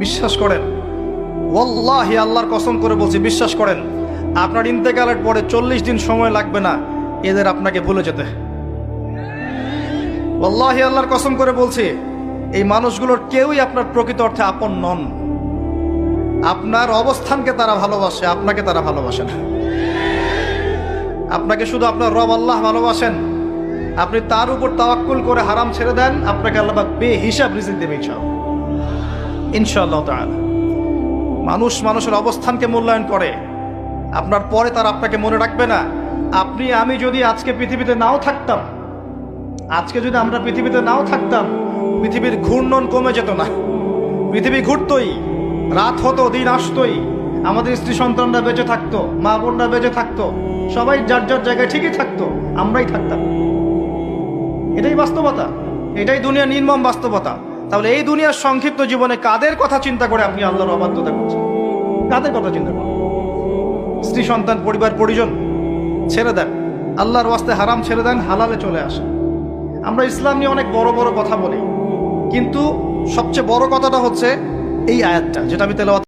বিশ্বাস করেন, ওয়াল্লাহি আল্লাহর কসম করে বলছি, বিশ্বাস করেন, আপনার ইন্তেকালের পরে 40 দিন সময় লাগবে না এদের আপনাকে ভুলে যেতে। ওয়াল্লাহি আল্লাহর কসম করে বলছি, এই মানুষগুলোর কেউই আপনার প্রকৃত অর্থে আপন নন। আপনার অবস্থানকে তারা ভালোবাসে, আপনাকে তারা ভালোবাসে না। আপনাকে শুধু আপনার রব আল্লাহ ভালোবাসেন। আপনি তার উপর তাওয়াক্কুল করে হারাম ছেড়ে দেন, আপনাকে আল্লাহ পাক বেহিসাব রিজিক দেবে ইনশাআল্লাহ তাআলা। মানুষ মানুষের অবস্থানকে মূল্যায়ন করে, আপনার পরে তার আপনাকে মনে রাখবে না। আপনি আমি যদি আজকে পৃথিবীতে নাও থাকতাম, আজকে যদি আমরা পৃথিবীতে নাও থাকতাম, পৃথিবীর ঘূর্ণন কমে যেত না। পৃথিবী ঘুরতই, রাত হতো, দিন আসতোই, আমাদের স্ত্রী সন্তানরা বেঁচে থাকতো, মা বোনরা বেঁচে থাকতো, সবাই যার যার জায়গায় ঠিকই থাকতো, আমরাই থাকতাম। এটাই বাস্তবতা, এটাই দুনিয়ার নির্মম বাস্তবতা। তাহলে এই দুনিয়ার সংক্ষিপ্ত জীবনে কাদের কথা চিন্তা করে আপনি আল্লাহর অবাধ্যতা করছেন? কাদের কথা চিন্তা করেন? স্ত্রী সন্তান পরিবার পরিজন ছেড়ে দেন, আল্লাহর ওয়াস্তে হারাম ছেড়ে দেন, হালালে চলে আসেন। আমরা ইসলাম নিয়ে অনেক বড় বড় কথা বলি, কিন্তু সবচেয়ে বড় কথাটা হচ্ছে এই আয়াতটা, যেটা আমি তেলাওয়াত